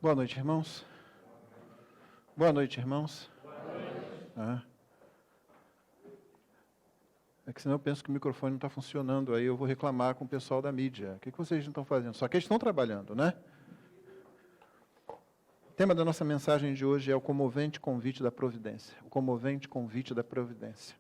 Boa noite, irmãos. Boa noite, irmãos. Boa noite. É que senão eu penso que o microfone não está funcionando, aí eu vou reclamar com o pessoal da mídia. O que vocês não estão fazendo? Só que eles estão trabalhando, né? O tema da nossa mensagem de hoje é o comovente convite da providência. O comovente convite da providência.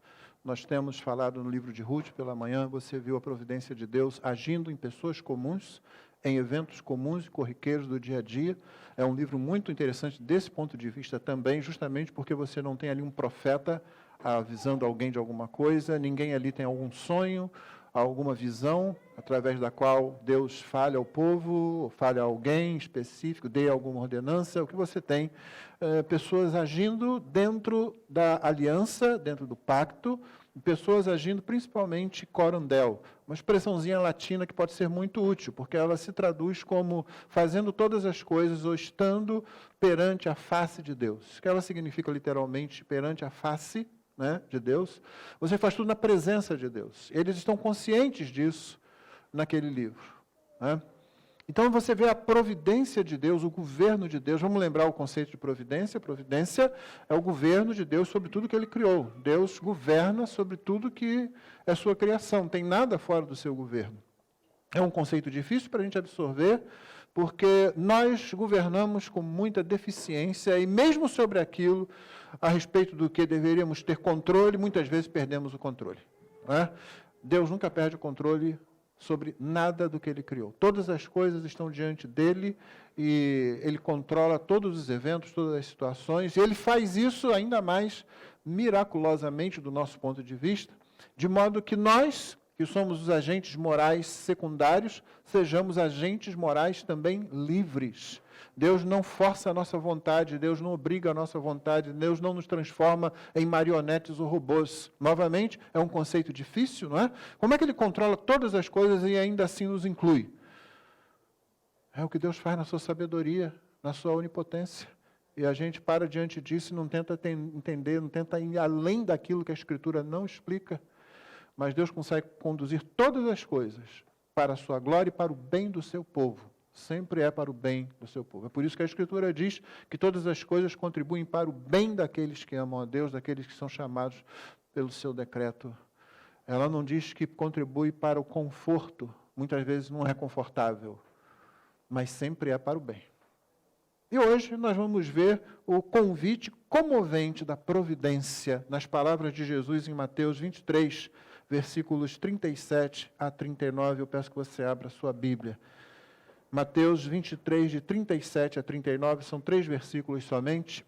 Nós temos falado no livro de Ruth pela manhã, você viu a providência de Deus agindo em pessoas comuns, em eventos comuns e corriqueiros do dia a dia. É um livro muito interessante desse ponto de vista também, justamente porque você não tem ali um profeta avisando alguém de alguma coisa, ninguém ali tem algum sonho, alguma visão, através da qual Deus fale ao povo, fale a alguém específico, dê alguma ordenança. O que você tem? Pessoas agindo dentro da aliança, dentro do pacto, pessoas agindo principalmente corundel, uma expressãozinha latina que pode ser muito útil, porque ela se traduz como fazendo todas as coisas ou estando perante a face de Deus. O que ela significa literalmente perante a face, né, de Deus? Você faz tudo na presença de Deus. Eles estão conscientes disso naquele livro, né? Então você vê a providência de Deus, o governo de Deus. Vamos lembrar o conceito de providência. Providência é o governo de Deus sobre tudo que Ele criou. Deus governa sobre tudo que é sua criação. Não tem nada fora do seu governo. É um conceito difícil para a gente absorver, porque nós governamos com muita deficiência e mesmo sobre aquilo, a respeito do que deveríamos ter controle, muitas vezes perdemos o controle, né? Deus nunca perde o controle sobre nada do que Ele criou. Todas as coisas estão diante dEle e Ele controla todos os eventos, todas as situações, e Ele faz isso ainda mais miraculosamente do nosso ponto de vista, de modo que nós, que somos os agentes morais secundários, sejamos agentes morais também livres. Deus não força a nossa vontade, Deus não obriga a nossa vontade, Deus não nos transforma em marionetes ou robôs. Novamente, é um conceito difícil, não é? Como é que Ele controla todas as coisas e ainda assim nos inclui? É o que Deus faz na sua sabedoria, na sua onipotência. E a gente para diante disso e não tenta entender, não tenta ir além daquilo que a Escritura não explica. Mas Deus consegue conduzir todas as coisas para a sua glória e para o bem do seu povo. Sempre é para o bem do seu povo. É por isso que a Escritura diz que todas as coisas contribuem para o bem daqueles que amam a Deus, daqueles que são chamados pelo seu decreto. Ela não diz que contribui para o conforto, muitas vezes não é confortável, mas sempre é para o bem. E hoje nós vamos ver o convite comovente da providência nas palavras de Jesus em Mateus 23, versículos 37 a 39. Eu peço que você abra a sua Bíblia. Mateus 23, de 37 a 39, são 3 versículos somente.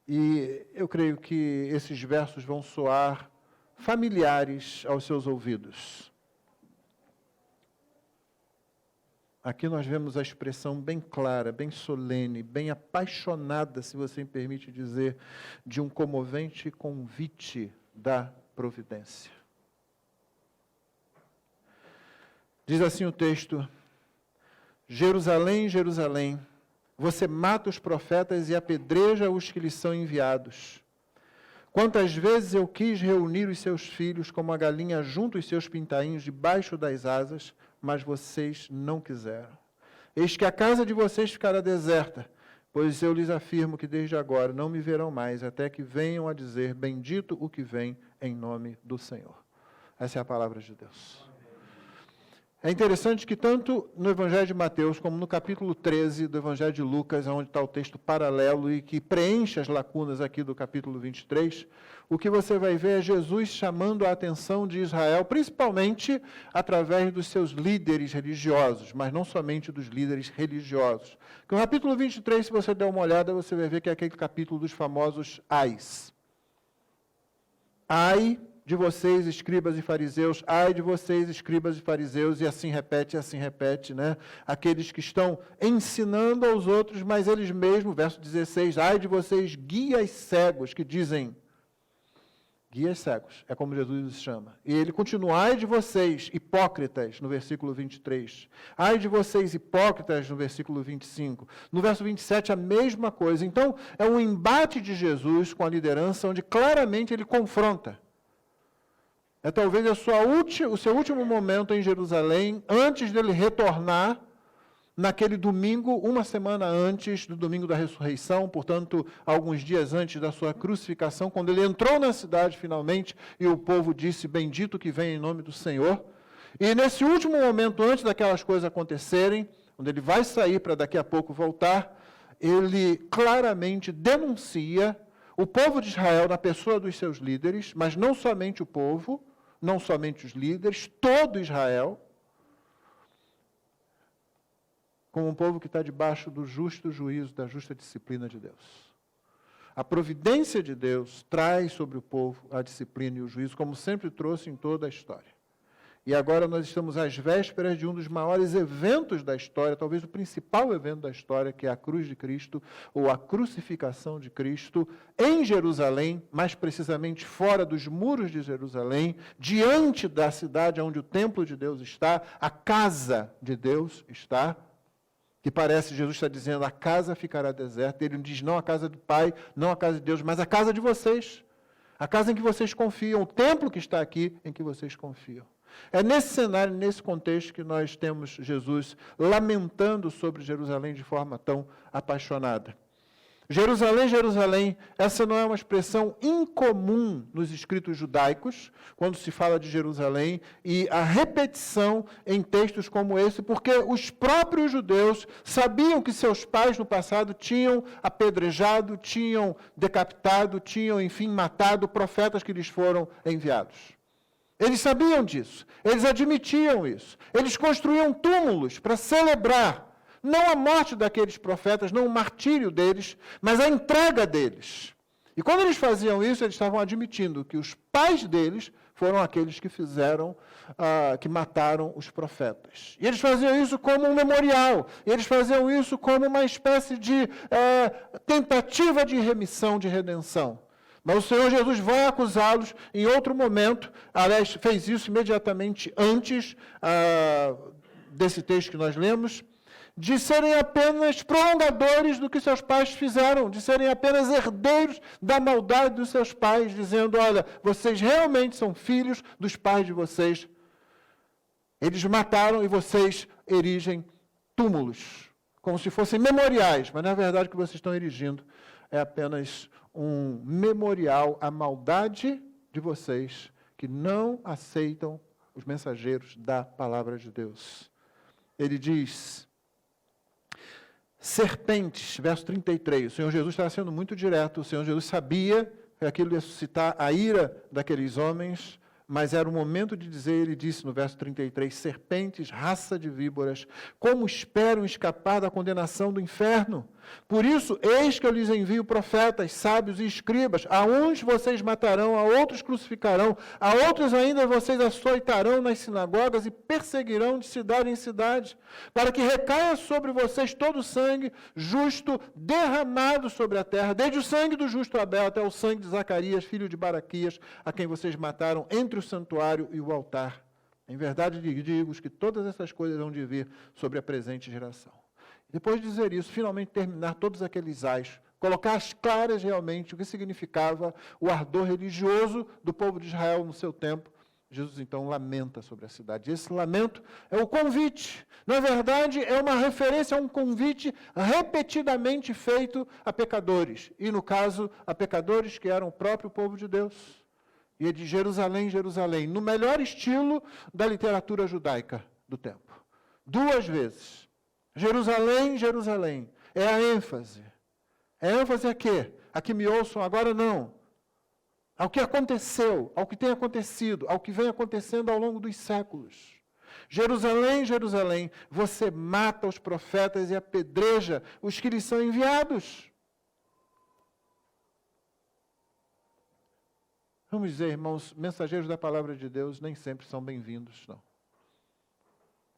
E eu creio que esses versos vão soar familiares aos seus ouvidos. Aqui nós vemos a expressão bem clara, bem solene, bem apaixonada, se você me permite dizer, de um comovente convite da providência. Diz assim o texto: Jerusalém, Jerusalém, você mata os profetas e apedreja os que lhes são enviados. Quantas vezes eu quis reunir os seus filhos como a galinha junta os seus pintainhos debaixo das asas, mas vocês não quiseram. Eis que a casa de vocês ficará deserta, pois eu lhes afirmo que desde agora não me verão mais, até que venham a dizer, bendito o que vem em nome do Senhor. Essa é a palavra de Deus. É interessante que tanto no Evangelho de Mateus, como no capítulo 13 do Evangelho de Lucas, onde está o texto paralelo e que preenche as lacunas aqui do capítulo 23, o que você vai ver é Jesus chamando a atenção de Israel, principalmente através dos seus líderes religiosos, mas não somente dos líderes religiosos. No capítulo 23, se você der uma olhada, você vai ver que é aquele capítulo dos famosos ais. Ai de vocês, escribas e fariseus, ai de vocês, escribas e fariseus, e assim repete, né? Aqueles que estão ensinando aos outros, mas eles mesmos, verso 16, ai de vocês, guias cegos, que dizem, guias cegos, é como Jesus os chama. E ele continua, ai de vocês, hipócritas, no versículo 23. Ai de vocês, hipócritas, no versículo 25. No verso 27, a mesma coisa. Então, é um embate de Jesus com a liderança, onde claramente ele confronta. É talvez o seu último momento em Jerusalém, antes dele retornar naquele domingo, uma semana antes do domingo da ressurreição, portanto, alguns dias antes da sua crucificação, quando ele entrou na cidade finalmente, e o povo disse, bendito que vem em nome do Senhor. E nesse último momento, antes daquelas coisas acontecerem, quando ele vai sair para daqui a pouco voltar, ele claramente denuncia o povo de Israel na pessoa dos seus líderes, mas não somente o povo, não somente os líderes, todo Israel, como um povo que está debaixo do justo juízo, da justa disciplina de Deus. A providência de Deus traz sobre o povo a disciplina e o juízo, como sempre trouxe em toda a história. E agora nós estamos às vésperas de um dos maiores eventos da história, talvez o principal evento da história, que é a cruz de Cristo, ou a crucificação de Cristo, em Jerusalém, mais precisamente fora dos muros de Jerusalém, diante da cidade onde o templo de Deus está, a casa de Deus está, que parece, Jesus está dizendo, a casa ficará deserta. Ele diz, não a casa do Pai, não a casa de Deus, mas a casa de vocês. A casa em que vocês confiam, o templo que está aqui em que vocês confiam. É nesse cenário, nesse contexto, que nós temos Jesus lamentando sobre Jerusalém de forma tão apaixonada. Jerusalém, Jerusalém, essa não é uma expressão incomum nos escritos judaicos, quando se fala de Jerusalém, e a repetição em textos como esse, porque os próprios judeus sabiam que seus pais no passado tinham apedrejado, tinham decapitado, tinham, enfim, matado profetas que lhes foram enviados. Eles sabiam disso, eles admitiam isso, eles construíam túmulos para celebrar não a morte daqueles profetas, não o martírio deles, mas a entrega deles. E quando eles faziam isso, eles estavam admitindo que os pais deles foram aqueles que fizeram, que mataram os profetas. E eles faziam isso como um memorial, e eles faziam isso como uma espécie de tentativa de remissão, de redenção. Mas o Senhor Jesus vai acusá-los em outro momento, aliás, fez isso imediatamente antes desse texto que nós lemos, de serem apenas prolongadores do que seus pais fizeram, de serem apenas herdeiros da maldade dos seus pais, dizendo, olha, vocês realmente são filhos dos pais de vocês. Eles mataram e vocês erigem túmulos, como se fossem memoriais, mas na verdade o que vocês estão erigindo é apenas um memorial à maldade de vocês, que não aceitam os mensageiros da palavra de Deus. Ele diz, serpentes, verso 33, o Senhor Jesus estava sendo muito direto, o Senhor Jesus sabia que aquilo ia suscitar a ira daqueles homens, mas era o momento de dizer, ele disse no verso 33, serpentes, raça de víboras, como esperam escapar da condenação do inferno? Por isso, eis que eu lhes envio profetas, sábios e escribas. A uns vocês matarão, a outros crucificarão, a outros ainda vocês açoitarão nas sinagogas e perseguirão de cidade em cidade, para que recaia sobre vocês todo o sangue justo derramado sobre a terra, desde o sangue do justo Abel até o sangue de Zacarias, filho de Baraquias, a quem vocês mataram entre o santuário e o altar. Em verdade lhes digo que todas essas coisas hão de vir sobre a presente geração. Depois de dizer isso, finalmente terminar todos aqueles ais, colocar as claras realmente o que significava o ardor religioso do povo de Israel no seu tempo, Jesus então lamenta sobre a cidade. Esse lamento é o convite. Na verdade, é uma referência a um convite repetidamente feito a pecadores. E no caso, a pecadores que eram o próprio povo de Deus. E é de Jerusalém, Jerusalém, no melhor estilo da literatura judaica do tempo. 2 vezes. Jerusalém, Jerusalém. É a ênfase. É ênfase a quê? A que me ouçam agora não. Ao que aconteceu, ao que tem acontecido, ao que vem acontecendo ao longo dos séculos. Jerusalém, Jerusalém, você mata os profetas e apedreja os que lhes são enviados. Vamos dizer, irmãos, mensageiros da palavra de Deus nem sempre são bem-vindos, não.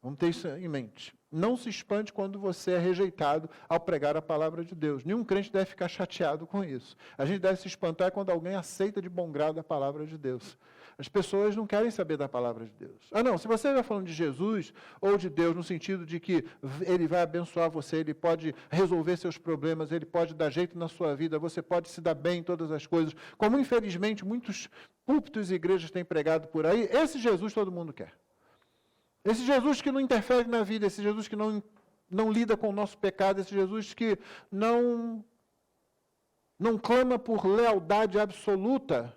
Vamos ter isso em mente. Não se espante quando você é rejeitado ao pregar a palavra de Deus. Nenhum crente deve ficar chateado com isso. A gente deve se espantar quando alguém aceita de bom grado a palavra de Deus. As pessoas não querem saber da palavra de Deus. Não, se você está falando de Jesus ou de Deus, no sentido de que Ele vai abençoar você, Ele pode resolver seus problemas, Ele pode dar jeito na sua vida, você pode se dar bem em todas as coisas, como infelizmente muitos púlpitos e igrejas têm pregado por aí, esse Jesus todo mundo quer. Esse Jesus que não interfere na vida, esse Jesus que não não lida com o nosso pecado, esse Jesus que não clama por lealdade absoluta,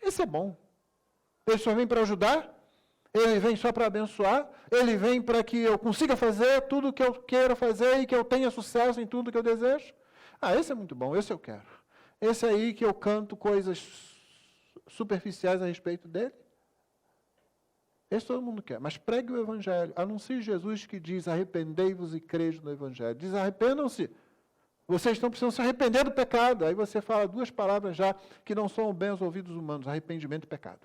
esse é bom. Ele só vem para ajudar, ele vem só para abençoar, ele vem para que eu consiga fazer tudo o que eu quero fazer e que eu tenha sucesso em tudo que eu desejo. Esse é muito bom, esse eu quero. Esse aí que eu canto coisas superficiais a respeito dele. Esse todo mundo quer, mas pregue o Evangelho, anuncie Jesus que diz, arrependei-vos e crede no Evangelho. Diz, arrependam-se. Vocês precisam se arrepender do pecado. Aí você fala duas palavras já que não são bem aos ouvidos humanos, arrependimento e pecado.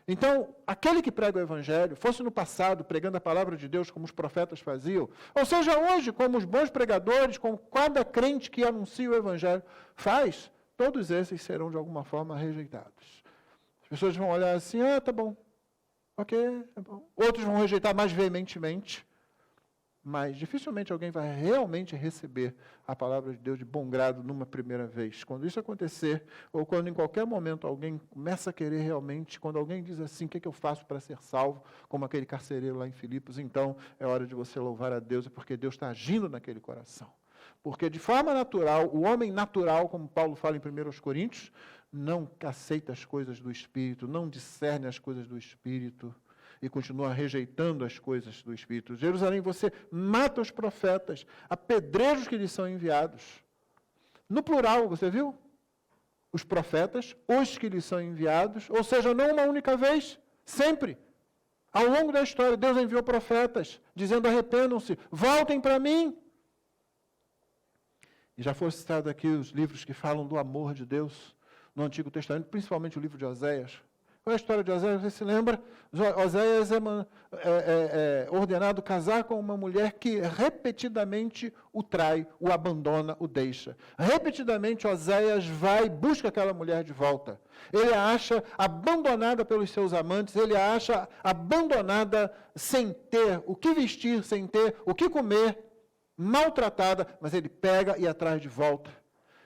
Então, aquele que prega o Evangelho, fosse no passado pregando a palavra de Deus como os profetas faziam, ou seja, hoje, como os bons pregadores, como cada crente que anuncia o Evangelho faz, todos esses serão de alguma forma rejeitados. As pessoas vão olhar assim, tá bom, ok, é bom. Outros vão rejeitar mais veementemente, mas dificilmente alguém vai realmente receber a palavra de Deus de bom grado numa primeira vez. Quando isso acontecer, ou quando em qualquer momento alguém começa a querer realmente, quando alguém diz assim, o que eu faço para ser salvo, como aquele carcereiro lá em Filipos, então é hora de você louvar a Deus, porque Deus está agindo naquele coração. Porque de forma natural, o homem natural, como Paulo fala em 1 Coríntios, não aceita as coisas do Espírito, não discerne as coisas do Espírito, e continua rejeitando as coisas do Espírito. Jerusalém, você mata os profetas, apedreja os que lhes são enviados. No plural, você viu? Os profetas, os que lhes são enviados, ou seja, não uma única vez, sempre. Ao longo da história, Deus enviou profetas, dizendo, arrependam-se, voltem para mim. E já foram citados aqui os livros que falam do amor de Deus no Antigo Testamento, principalmente o livro de Oséias. Qual é a história de Oséias? Você se lembra? Oséias é ordenado casar com uma mulher que repetidamente o trai, o abandona, o deixa. Repetidamente Oséias vai e busca aquela mulher de volta. Ele a acha abandonada pelos seus amantes, ele a acha abandonada sem ter o que vestir, sem ter o que comer, maltratada, mas ele pega e a traz de volta.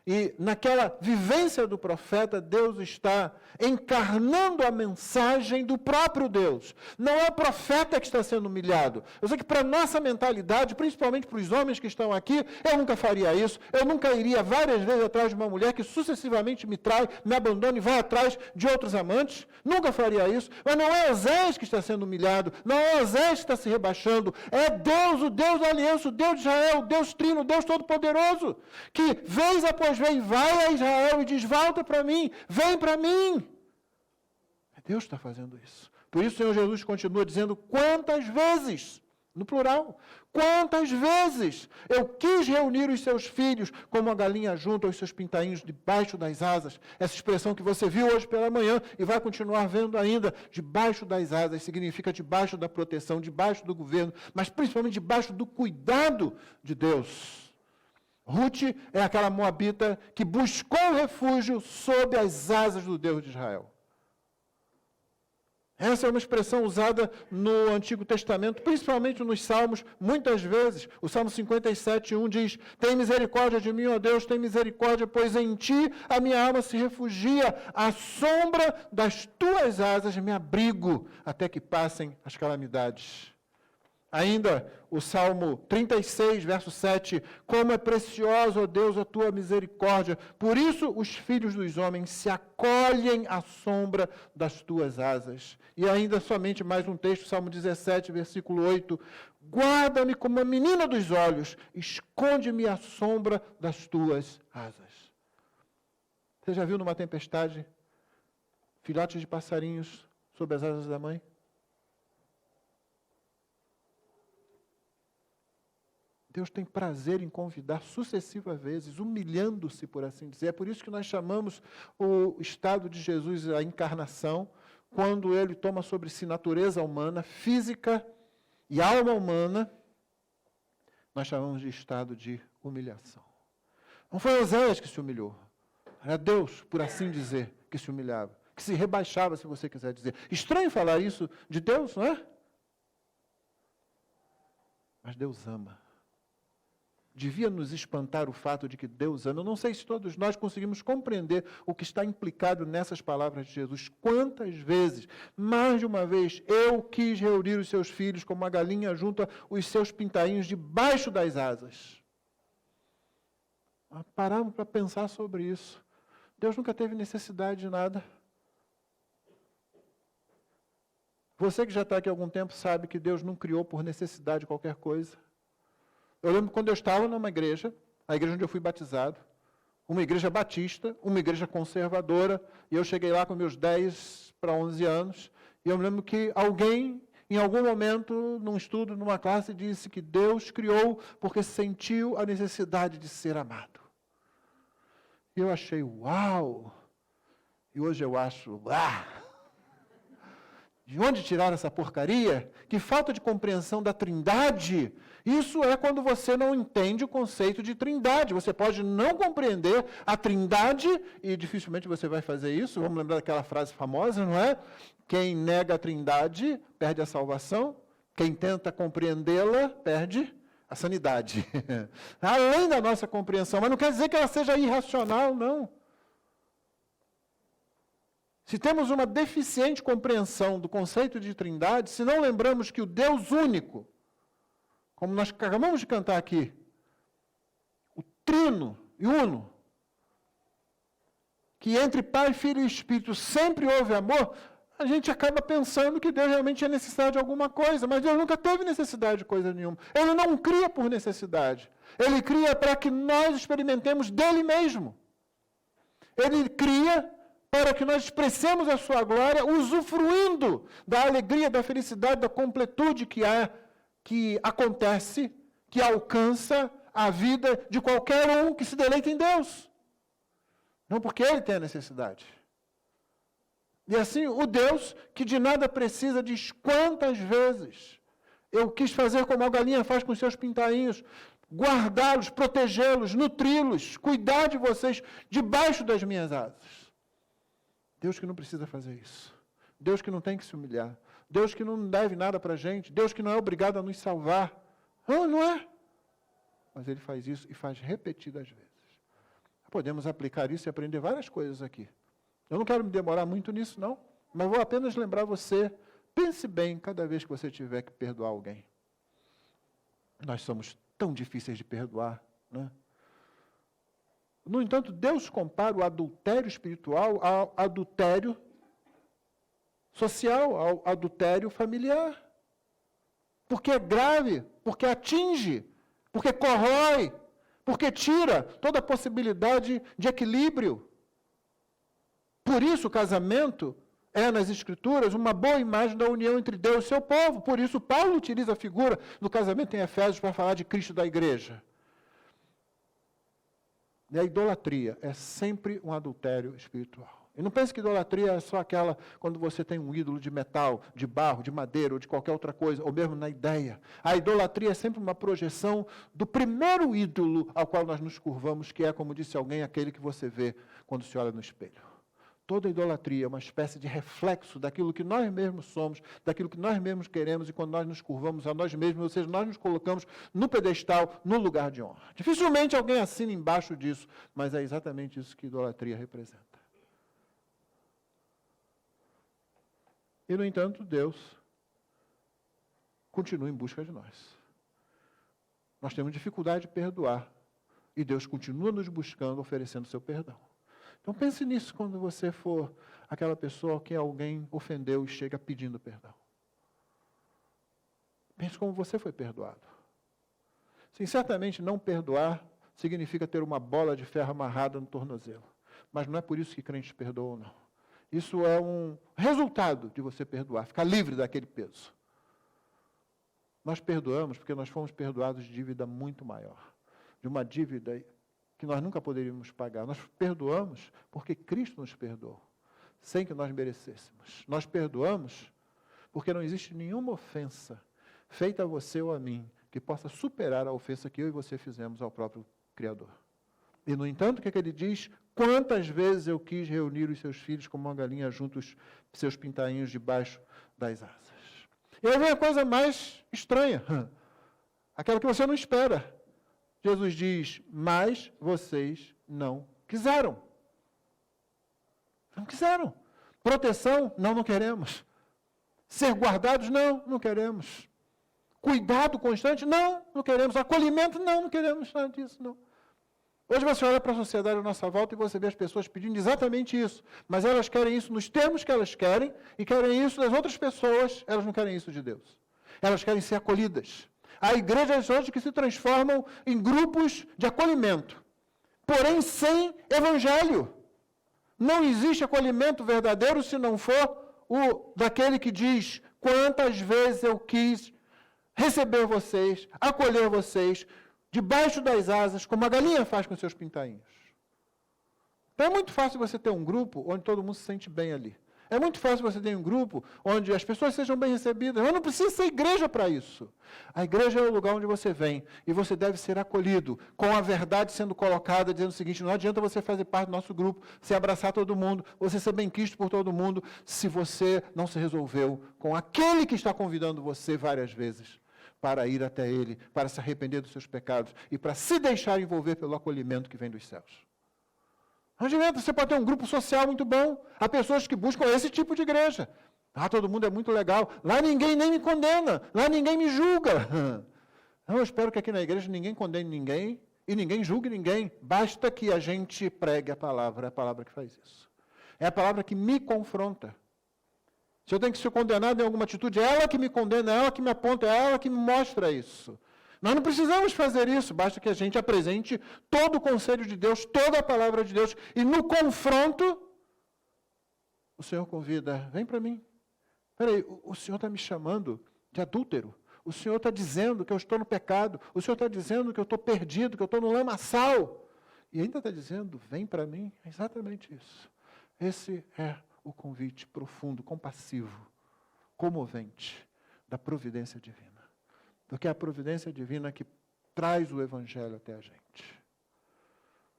E naquela vivência do profeta, Deus está encarnando a mensagem do próprio Deus. Não é o profeta que está sendo humilhado. Eu sei que para a nossa mentalidade, principalmente para os homens que estão aqui, eu nunca faria isso. Eu nunca iria várias vezes atrás de uma mulher que sucessivamente me trai, me abandona e vai atrás de outros amantes. Nunca faria isso. Mas não é Oséias que está sendo humilhado. Não é Oséias que está se rebaixando. É Deus, o Deus da aliança, o Deus de Israel, o Deus trino, o Deus todo-poderoso, que vez após vez vai a Israel e diz, volta para mim, vem para mim. Deus está fazendo isso. Por isso o Senhor Jesus continua dizendo, quantas vezes, no plural, quantas vezes eu quis reunir os seus filhos, como a galinha junta os seus pintainhos debaixo das asas. Essa expressão que você viu hoje pela manhã e vai continuar vendo ainda, debaixo das asas, significa debaixo da proteção, debaixo do governo, mas principalmente debaixo do cuidado de Deus. Ruth é aquela moabita que buscou refúgio sob as asas do Deus de Israel. Essa é uma expressão usada no Antigo Testamento, principalmente nos Salmos, muitas vezes. O Salmo 57:1 diz, tem misericórdia de mim, ó Deus, tem misericórdia, pois em ti a minha alma se refugia, à sombra das tuas asas me abrigo, até que passem as calamidades. Ainda o Salmo 36, verso 7, como é preciosa, ó Deus, a tua misericórdia, por isso os filhos dos homens se acolhem à sombra das tuas asas. E ainda somente mais um texto, Salmo 17, versículo 8, guarda-me como a menina dos olhos, esconde-me à sombra das tuas asas. Você já viu numa tempestade filhotes de passarinhos sob as asas da mãe? Deus tem prazer em convidar sucessivas vezes, humilhando-se, por assim dizer. É por isso que nós chamamos o estado de Jesus a encarnação, quando ele toma sobre si natureza humana, física e alma humana, nós chamamos de estado de humilhação. Não foi Oséias que se humilhou, era Deus, por assim dizer, que se humilhava, que se rebaixava, se você quiser dizer. Estranho falar isso de Deus, não é? Mas Deus ama. devia nos espantar o fato de que Deus ama. Eu não sei se todos nós conseguimos compreender o que está implicado nessas palavras de Jesus. Quantas vezes, mais de uma vez, eu quis reunir os seus filhos como uma galinha junta os seus pintainhos debaixo das asas. Paramos para pensar sobre isso. Deus nunca teve necessidade de nada. Você que já está aqui há algum tempo sabe que Deus não criou por necessidade qualquer coisa. Eu lembro quando eu estava numa igreja, a igreja onde eu fui batizado, uma igreja batista, uma igreja conservadora, e eu cheguei lá com meus 10 para 11 anos, e eu me lembro que alguém, em algum momento, num estudo, numa classe, disse que Deus criou porque sentiu a necessidade de ser amado. E eu achei, uau! E hoje eu acho, de onde tiraram essa porcaria? Que falta de compreensão da Trindade. Isso é quando você não entende o conceito de Trindade. Você pode não compreender a Trindade, e dificilmente você vai fazer isso. Vamos lembrar daquela frase famosa, não é? Quem nega a Trindade perde a salvação. Quem tenta compreendê-la perde a sanidade. Além da nossa compreensão. Mas não quer dizer que ela seja irracional, não. Se temos uma deficiente compreensão do conceito de Trindade, se não lembramos que o Deus único, como nós acabamos de cantar aqui, o Trino e Uno, que entre Pai, Filho e Espírito sempre houve amor, a gente acaba pensando que Deus realmente tinha necessidade de alguma coisa, mas Deus nunca teve necessidade de coisa nenhuma. Ele não cria por necessidade. Ele cria para que nós experimentemos dele mesmo. Ele cria para que nós expressemos a sua glória, usufruindo da alegria, da felicidade, da completude que acontece, que alcança a vida de qualquer um que se deleita em Deus. Não porque ele tem a necessidade. E assim, o Deus que de nada precisa, diz quantas vezes eu quis fazer como a galinha faz com seus pintainhos, guardá-los, protegê-los, nutri-los, cuidar de vocês debaixo das minhas asas. Deus que não precisa fazer isso. Deus que não tem que se humilhar. Deus que não deve nada para a gente. Deus que não é obrigado a nos salvar. Não é. Mas Ele faz isso e faz repetidas vezes. Podemos aplicar isso e aprender várias coisas aqui. Eu não quero me demorar muito nisso, não. Mas vou apenas lembrar você, pense bem cada vez que você tiver que perdoar alguém. Nós somos tão difíceis de perdoar, né? No entanto, Deus compara o adultério espiritual ao adultério social, ao adultério familiar. Porque é grave, porque atinge, porque corrói, porque tira toda a possibilidade de equilíbrio. Por isso o casamento é, nas Escrituras, uma boa imagem da união entre Deus e seu povo. Por isso Paulo utiliza a figura do casamento em Efésios para falar de Cristo e da igreja. E a idolatria é sempre um adultério espiritual. E não pense que idolatria é só aquela quando você tem um ídolo de metal, de barro, de madeira ou de qualquer outra coisa, ou mesmo na ideia. A idolatria é sempre uma projeção do primeiro ídolo ao qual nós nos curvamos, que é, como disse alguém, aquele que você vê quando se olha no espelho. Toda idolatria é uma espécie de reflexo daquilo que nós mesmos somos, daquilo que nós mesmos queremos, e quando nós nos curvamos a nós mesmos, ou seja, nós nos colocamos no pedestal, no lugar de honra. Dificilmente alguém assina embaixo disso, mas é exatamente isso que idolatria representa. E, no entanto, Deus continua em busca de nós. Nós temos dificuldade de perdoar, e Deus continua nos buscando, oferecendo seu perdão. Então pense nisso quando você for aquela pessoa que alguém ofendeu e chega pedindo perdão. Pense como você foi perdoado. Sim, certamente não perdoar significa ter uma bola de ferro amarrada no tornozelo. Mas não é por isso que crentes perdoam, não. Isso é um resultado de você perdoar, ficar livre daquele peso. Nós perdoamos porque nós fomos perdoados de dívida muito maior. De uma dívida que nós nunca poderíamos pagar. Nós perdoamos porque Cristo nos perdoou, sem que nós merecêssemos. Nós perdoamos porque não existe nenhuma ofensa feita a você ou a mim que possa superar a ofensa que eu e você fizemos ao próprio Criador. E, no entanto, o que é que ele diz? Quantas vezes eu quis reunir os seus filhos como uma galinha junto os seus pintainhos debaixo das asas. E aí vem a coisa mais estranha, aquela que você não espera. Jesus diz, mas vocês não quiseram. Não quiseram. Proteção? Não queremos. Ser guardados? Não queremos. Cuidado constante? Não queremos. Acolhimento? Não queremos nada disso, não. Hoje você olha para a sociedade à nossa volta e você vê as pessoas pedindo exatamente isso. Mas elas querem isso nos termos que elas querem e querem isso das outras pessoas. Elas não querem isso de Deus. Elas querem ser acolhidas. Há igrejas hoje que se transformam em grupos de acolhimento, porém sem evangelho. Não existe acolhimento verdadeiro se não for o daquele que diz, quantas vezes eu quis receber vocês, acolher vocês, debaixo das asas, como a galinha faz com seus pintainhos. Então é muito fácil você ter um grupo onde todo mundo se sente bem ali. É muito fácil você ter um grupo onde as pessoas sejam bem recebidas. Mas não precisa ser igreja para isso. A igreja é o lugar onde você vem e você deve ser acolhido, com a verdade sendo colocada, dizendo o seguinte, não adianta você fazer parte do nosso grupo, se abraçar todo mundo, você ser bem-quisto por todo mundo, se você não se resolveu com aquele que está convidando você várias vezes para ir até ele, para se arrepender dos seus pecados e para se deixar envolver pelo acolhimento que vem dos céus. Não adianta, você pode ter um grupo social muito bom. Há pessoas que buscam esse tipo de igreja. Todo mundo é muito legal. Lá ninguém nem me condena. Lá ninguém me julga. Não, eu espero que aqui na igreja ninguém condene ninguém e ninguém julgue ninguém. Basta que a gente pregue a palavra. É a palavra que faz isso. É a palavra que me confronta. Se eu tenho que ser condenado em alguma atitude, é ela que me condena, é ela que me aponta, é ela que me mostra isso. Nós não precisamos fazer isso, basta que a gente apresente todo o conselho de Deus, toda a palavra de Deus, e no confronto, o Senhor convida, vem para mim. Peraí, o Senhor está me chamando de adúltero, o Senhor está dizendo que eu estou no pecado, o Senhor está dizendo que eu estou perdido, que eu estou no lamaçal, e ainda está dizendo, vem para mim, é exatamente isso. Esse é o convite profundo, compassivo, comovente da providência divina. Porque é a providência divina que traz o Evangelho até a gente.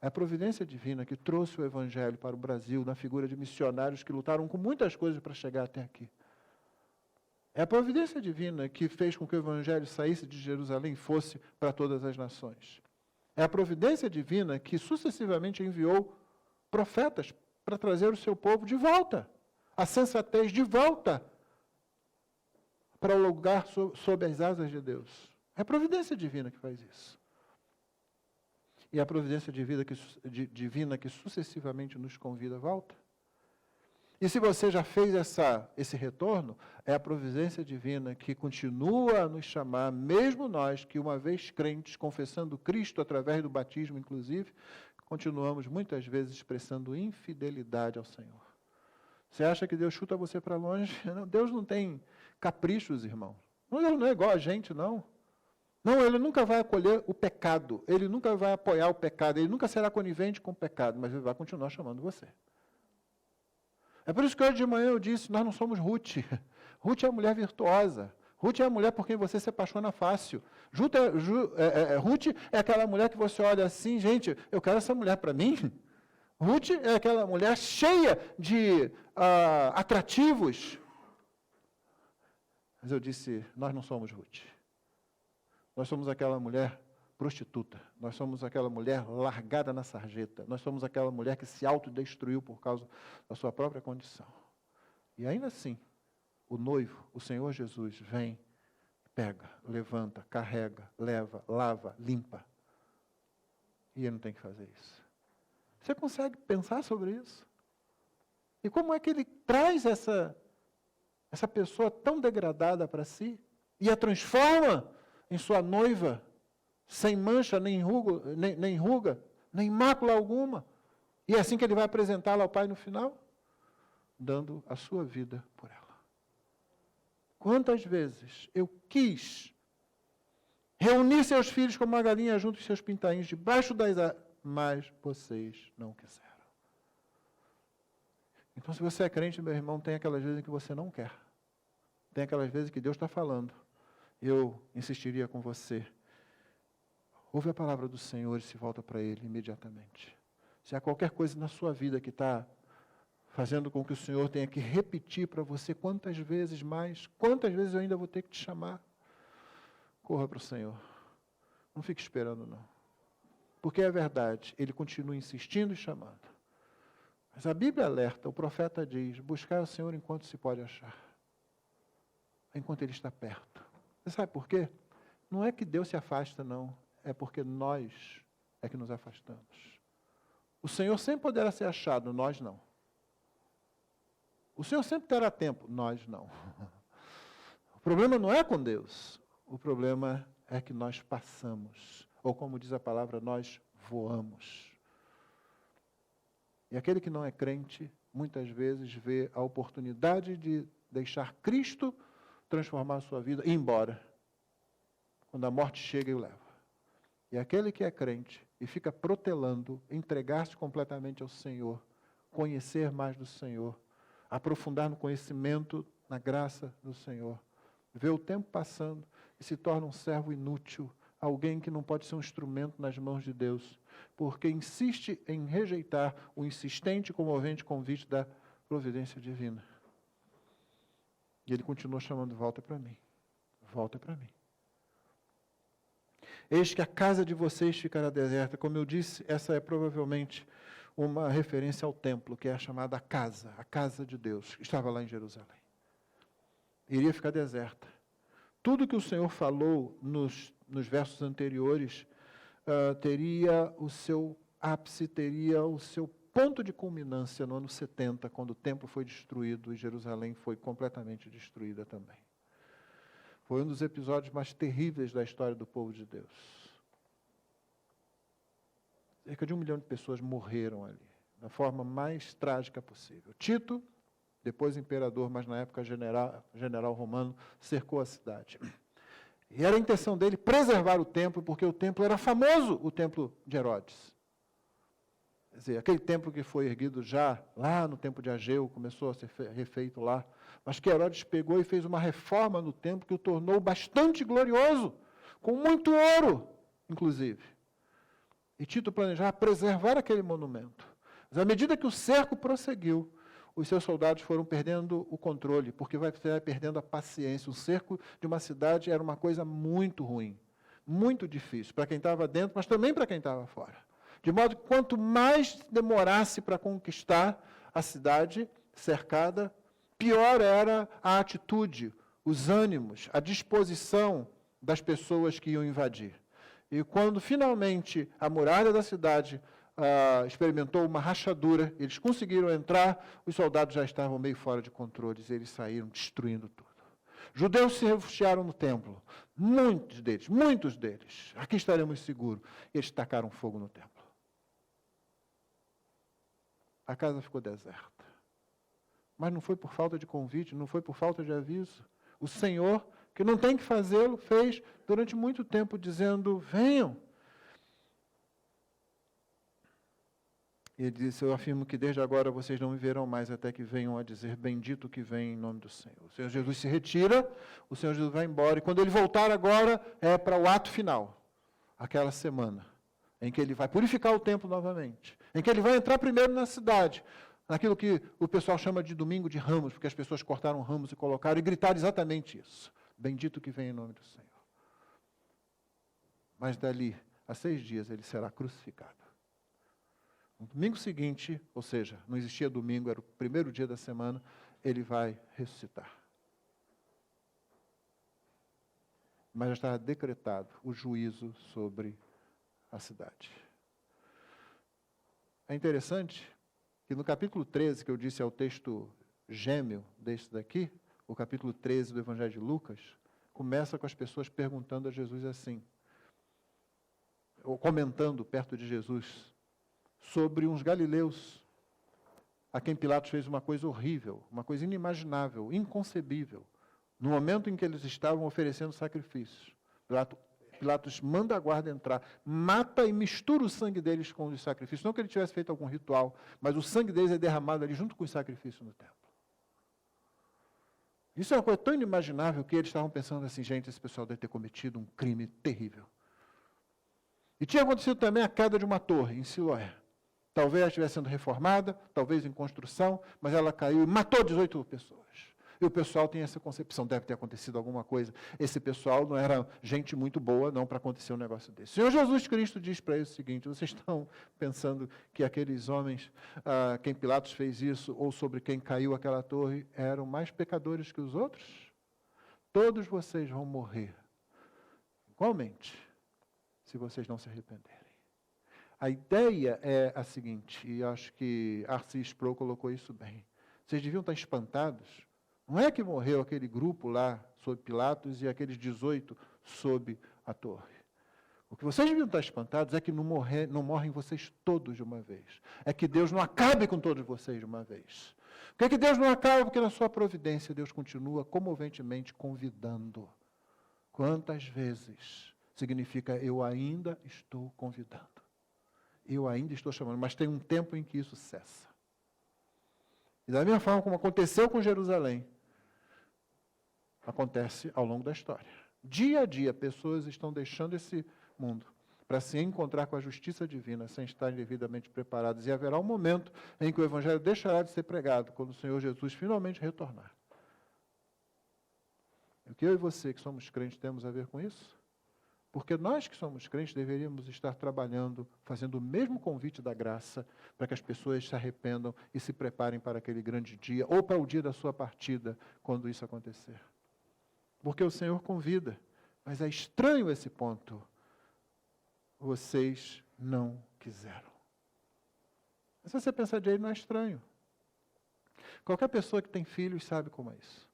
É a providência divina que trouxe o Evangelho para o Brasil, na figura de missionários que lutaram com muitas coisas para chegar até aqui. É a providência divina que fez com que o Evangelho saísse de Jerusalém e fosse para todas as nações. É a providência divina que sucessivamente enviou profetas para trazer o seu povo de volta, a sensatez de volta, para o lugar sob as asas de Deus. É a providência divina que faz isso. E a providência divina que sucessivamente nos convida à volta. E se você já fez esse retorno, é a providência divina que continua a nos chamar, mesmo nós que uma vez crentes, confessando Cristo através do batismo, inclusive, continuamos muitas vezes expressando infidelidade ao Senhor. Você acha que Deus chuta você para longe? Não, Deus não tem caprichos, irmão. Deus não é igual a gente, não. Não, Ele nunca vai acolher o pecado. Ele nunca vai apoiar o pecado. Ele nunca será conivente com o pecado, mas Ele vai continuar chamando você. É por isso que hoje de manhã eu disse, nós não somos Ruth. Ruth é a mulher virtuosa. Ruth é a mulher por quem você se apaixona fácil. Ruth é aquela mulher que você olha assim, gente, eu quero essa mulher para mim. Ruth é aquela mulher cheia de atrativos. Mas eu disse, nós não somos Ruth. Nós somos aquela mulher prostituta. Nós somos aquela mulher largada na sarjeta. Nós somos aquela mulher que se autodestruiu por causa da sua própria condição. E ainda assim, o noivo, o Senhor Jesus, vem, pega, levanta, carrega, leva, lava, limpa. E Ele não tem que fazer isso. Você consegue pensar sobre isso? E como é que Ele traz essa pessoa tão degradada para si e a transforma em sua noiva, sem mancha, nem ruga, nem mácula alguma. E é assim que Ele vai apresentá-la ao Pai no final? Dando a sua vida por ela. Quantas vezes eu quis reunir seus filhos como uma galinha junto aos seus pintainhos debaixo das mas vocês não quiseram. Então, se você é crente, meu irmão, tem aquelas vezes em que você não quer. Tem aquelas vezes que Deus está falando. Eu insistiria com você. Ouve a palavra do Senhor e se volta para Ele imediatamente. Se há qualquer coisa na sua vida que está fazendo com que o Senhor tenha que repetir para você quantas vezes eu ainda vou ter que te chamar, corra para o Senhor. Não fique esperando, não. porque é verdade, ele continua insistindo e chamando. Mas a Bíblia alerta, o profeta diz, buscar o Senhor enquanto se pode achar. Enquanto Ele está perto. Você sabe por quê? Não é que Deus se afasta, não. É porque nós é que nos afastamos. O Senhor sempre poderá ser achado, nós não. O Senhor sempre terá tempo, nós não. O problema não é com Deus. O problema é que nós passamos. Ou como diz a palavra, nós voamos. E aquele que não é crente, muitas vezes vê a oportunidade de deixar Cristo transformar a sua vida e ir embora. Quando a morte chega e o leva. E aquele que é crente e fica protelando, entregar-se completamente ao Senhor, conhecer mais do Senhor, aprofundar no conhecimento, na graça do Senhor, vê o tempo passando e se torna um servo inútil, alguém que não pode ser um instrumento nas mãos de Deus, porque insiste em rejeitar o insistente e comovente convite da providência divina. E ele continua chamando, volta para mim, volta para mim. Eis que a casa de vocês ficará deserta. Como eu disse, essa é provavelmente uma referência ao templo, que é a chamada a casa de Deus, que estava lá em Jerusalém. Iria ficar deserta. Tudo que o Senhor falou nos versos anteriores teria o seu ápice, teria o seu ponto de culminância no ano 70, quando o templo foi destruído e Jerusalém foi completamente destruída também. Foi um dos episódios mais terríveis da história do povo de Deus. Cerca de 1 milhão de pessoas morreram ali, da forma mais trágica possível. Tito, depois imperador, mas na época general romano, cercou a cidade. E era a intenção dele preservar o templo, porque o templo era famoso, o templo de Herodes. Quer dizer, aquele templo que foi erguido já lá no tempo de Ageu, começou a ser refeito lá, mas que Herodes pegou e fez uma reforma no templo que o tornou bastante glorioso, com muito ouro, inclusive. E Tito planejava preservar aquele monumento. Mas à medida que o cerco prosseguiu, os seus soldados foram perdendo o controle, porque vai perdendo a paciência. O cerco de uma cidade era uma coisa muito ruim, muito difícil, para quem estava dentro, mas também para quem estava fora. De modo que quanto mais demorasse para conquistar a cidade cercada, pior era a atitude, os ânimos, a disposição das pessoas que iam invadir. E quando finalmente a muralha da cidade experimentou uma rachadura, eles conseguiram entrar, os soldados já estavam meio fora de controle, e eles saíram destruindo tudo. Judeus se refugiaram no templo, muitos deles, aqui estaremos seguros, eles tacaram fogo no templo. A casa ficou deserta. Mas não foi por falta de convite, não foi por falta de aviso. O Senhor, que não tem que fazê-lo, fez durante muito tempo, dizendo, venham. E ele disse, eu afirmo que desde agora vocês não me verão mais, até que venham a dizer, bendito que vem em nome do Senhor. O Senhor Jesus se retira, o Senhor Jesus vai embora, e quando ele voltar agora, é para o ato final, aquela semana, em que ele vai purificar o templo novamente, em que ele vai entrar primeiro na cidade, naquilo que o pessoal chama de domingo de ramos, porque as pessoas cortaram ramos e colocaram, e gritaram exatamente isso, bendito que vem em nome do Senhor. Mas dali a 6 dias ele será crucificado. No domingo seguinte, ou seja, não existia domingo, era o primeiro dia da semana, ele vai ressuscitar. Mas já estava decretado o juízo sobre a cidade. É interessante que no capítulo 13, que eu disse é o texto gêmeo deste daqui, o capítulo 13 do Evangelho de Lucas, começa com as pessoas perguntando a Jesus assim, ou comentando perto de Jesus, sobre uns galileus, a quem Pilatos fez uma coisa horrível, uma coisa inimaginável, inconcebível, no momento em que eles estavam oferecendo sacrifícios. Pilatos manda a guarda entrar, mata e mistura o sangue deles com os sacrifícios. Não que ele tivesse feito algum ritual, mas o sangue deles é derramado ali junto com os sacrifícios no templo. Isso é uma coisa tão inimaginável que eles estavam pensando assim, gente, esse pessoal deve ter cometido um crime terrível. E tinha acontecido também a queda de uma torre em Siloé. Talvez ela estivesse sendo reformada, talvez em construção, mas ela caiu e matou 18 pessoas. E o pessoal tem essa concepção, deve ter acontecido alguma coisa. Esse pessoal não era gente muito boa, não, para acontecer um negócio desse. O Senhor Jesus Cristo diz para eles o seguinte: vocês estão pensando que aqueles homens, quem Pilatos fez isso, ou sobre quem caiu aquela torre, eram mais pecadores que os outros? Todos vocês vão morrer, igualmente, se vocês não se arrependerem. A ideia é a seguinte, e acho que Arce Sproul colocou isso bem. Vocês deviam estar espantados. Não é que morreu aquele grupo lá, sob Pilatos, e aqueles 18 sob a torre. O que vocês deviam estar espantados é que não morrem vocês todos de uma vez. É que Deus não acabe com todos vocês de uma vez. Por que é que Deus não acaba? Porque na sua providência Deus continua comoventemente convidando. Quantas vezes significa eu ainda estou convidando? Eu ainda estou chamando, mas tem um tempo em que isso cessa. E da mesma forma como aconteceu com Jerusalém, acontece ao longo da história. Dia a dia, pessoas estão deixando esse mundo para se encontrar com a justiça divina, sem estarem devidamente preparadas. E haverá um momento em que o Evangelho deixará de ser pregado, quando o Senhor Jesus finalmente retornar. O que eu e você, que somos crentes, temos a ver com isso? Porque nós que somos crentes deveríamos estar trabalhando, fazendo o mesmo convite da graça, para que as pessoas se arrependam e se preparem para aquele grande dia, ou para o dia da sua partida, quando isso acontecer. Porque o Senhor convida, mas é estranho esse ponto. Vocês não quiseram. Mas se você pensar de ele, não é estranho. Qualquer pessoa que tem filhos sabe como é isso.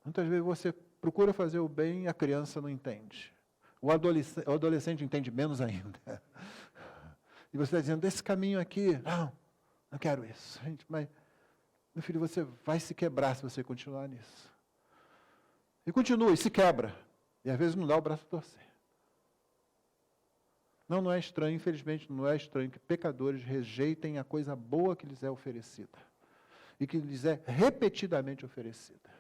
Muitas vezes você procura fazer o bem e a criança não entende. O adolescente entende menos ainda. E você está dizendo, esse caminho aqui, não quero isso. Gente, mas, meu filho, você vai se quebrar se você continuar nisso. E continua, e se quebra. E às vezes não dá o braço a torcer. Não é estranho, infelizmente, não é estranho que pecadores rejeitem a coisa boa que lhes é oferecida. E que lhes é repetidamente oferecida.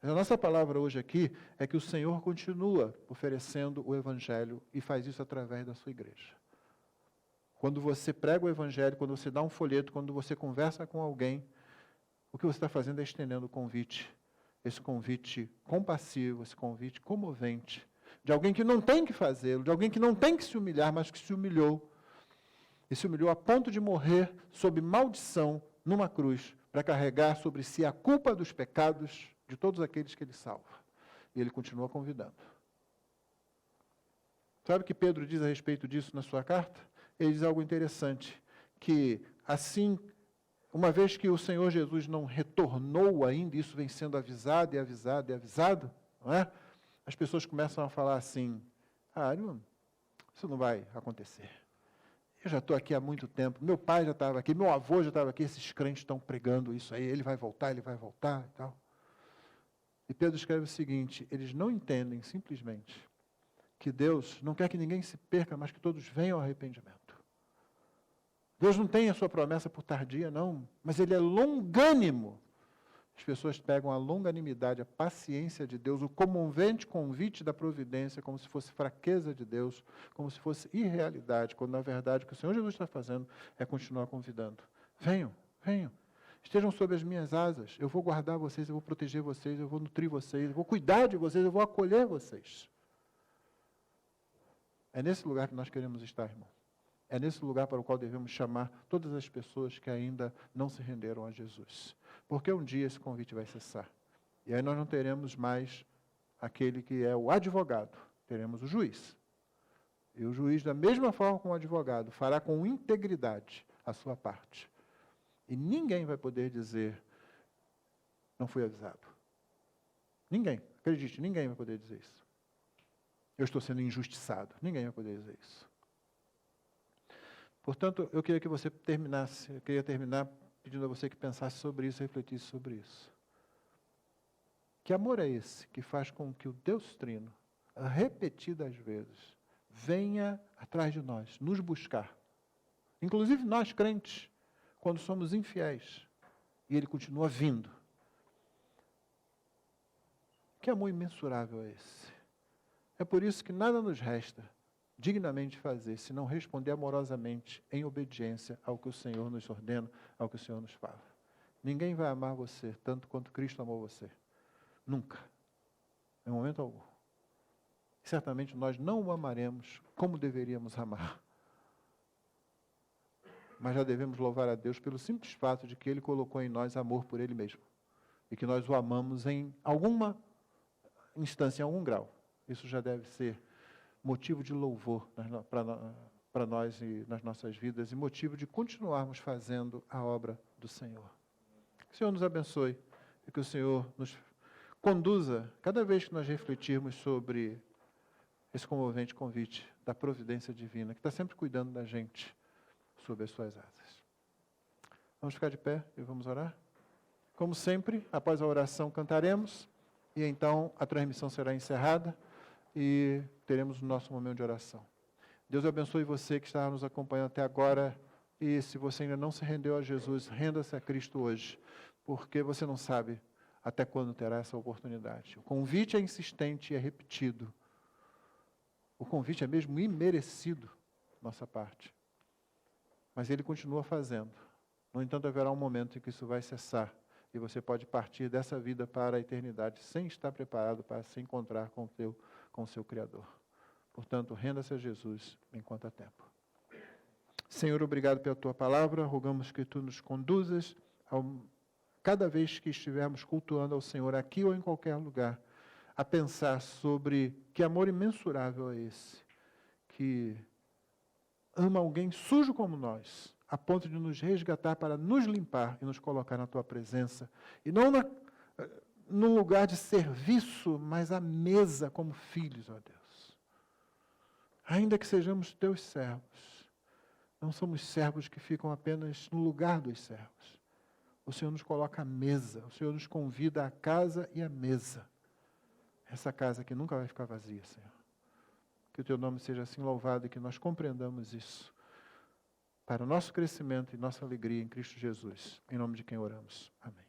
A nossa palavra hoje aqui é que o Senhor continua oferecendo o Evangelho e faz isso através da sua igreja. Quando você prega o Evangelho, quando você dá um folheto, quando você conversa com alguém, o que você está fazendo é estendendo o convite. Esse convite compassivo, esse convite comovente, de alguém que não tem que fazê-lo, de alguém que não tem que se humilhar, mas que se humilhou. E se humilhou a ponto de morrer sob maldição numa cruz, para carregar sobre si a culpa dos pecados de todos aqueles que ele salva. E ele continua convidando. Sabe o que Pedro diz a respeito disso na sua carta? Ele diz algo interessante, que assim, uma vez que o Senhor Jesus não retornou ainda, isso vem sendo avisado e avisado e avisado, não é? As pessoas começam a falar assim, irmão, isso não vai acontecer. Eu já estou aqui há muito tempo, meu pai já estava aqui, meu avô já estava aqui, esses crentes estão pregando isso aí, ele vai voltar e tal. E Pedro escreve o seguinte, eles não entendem simplesmente que Deus não quer que ninguém se perca, mas que todos venham ao arrependimento. Deus não tem a sua promessa por tardia, não, mas Ele é longânimo. As pessoas pegam a longanimidade, a paciência de Deus, o comovente convite da providência, como se fosse fraqueza de Deus, como se fosse irrealidade, quando na verdade o que o Senhor Jesus está fazendo é continuar convidando. Venham, venham. Estejam sob as minhas asas, eu vou guardar vocês, eu vou proteger vocês, eu vou nutrir vocês, eu vou cuidar de vocês, eu vou acolher vocês. É nesse lugar que nós queremos estar, irmão. É nesse lugar para o qual devemos chamar todas as pessoas que ainda não se renderam a Jesus. Porque um dia esse convite vai cessar. E aí nós não teremos mais aquele que é o advogado, teremos o juiz. E o juiz, da mesma forma como o advogado, fará com integridade a sua parte. E ninguém vai poder dizer, não fui avisado. Ninguém, acredite, ninguém vai poder dizer isso. Eu estou sendo injustiçado. Ninguém vai poder dizer isso. Portanto, eu queria que você terminasse, eu queria terminar pedindo a você que pensasse sobre isso, refletisse sobre isso. Que amor é esse que faz com que o Deus Trino, repetidas vezes, venha atrás de nós, nos buscar? Inclusive nós, crentes, quando somos infiéis, e Ele continua vindo. Que amor imensurável é esse? É por isso que nada nos resta dignamente fazer, se não responder amorosamente, em obediência ao que o Senhor nos ordena, ao que o Senhor nos fala. Ninguém vai amar você tanto quanto Cristo amou você. Nunca. Em momento algum. Certamente nós não o amaremos como deveríamos amar. Mas já devemos louvar a Deus pelo simples fato de que Ele colocou em nós amor por Ele mesmo. E que nós o amamos em alguma instância, em algum grau. Isso já deve ser motivo de louvor para nós e nas nossas vidas e motivo de continuarmos fazendo a obra do Senhor. Que o Senhor nos abençoe e que o Senhor nos conduza, cada vez que nós refletirmos sobre esse comovente convite da providência divina, que está sempre cuidando da gente sob as suas asas. Vamos ficar de pé e vamos orar? Como sempre, após a oração cantaremos e então a transmissão será encerrada e teremos o nosso momento de oração. Deus abençoe você que está nos acompanhando até agora e se você ainda não se rendeu a Jesus, renda-se a Cristo hoje, porque você não sabe até quando terá essa oportunidade. O convite é insistente e é repetido. O convite é mesmo imerecido, nossa parte. Mas Ele continua fazendo. No entanto, haverá um momento em que isso vai cessar e você pode partir dessa vida para a eternidade sem estar preparado para se encontrar com o seu Criador. Portanto, renda-se a Jesus enquanto há tempo. Senhor, obrigado pela Tua palavra. Rogamos que Tu nos conduzas cada vez que estivermos cultuando ao Senhor, aqui ou em qualquer lugar, a pensar sobre que amor imensurável é esse, que ama alguém sujo como nós, a ponto de nos resgatar para nos limpar e nos colocar na Tua presença, e não num lugar de serviço, mas à mesa como filhos, ó Deus. Ainda que sejamos Teus servos, não somos servos que ficam apenas no lugar dos servos. O Senhor nos coloca à mesa, o Senhor nos convida à casa e à mesa. Essa casa que nunca vai ficar vazia, Senhor. Que o Teu nome seja assim louvado e que nós compreendamos isso para o nosso crescimento e nossa alegria em Cristo Jesus. Em nome de quem oramos. Amém.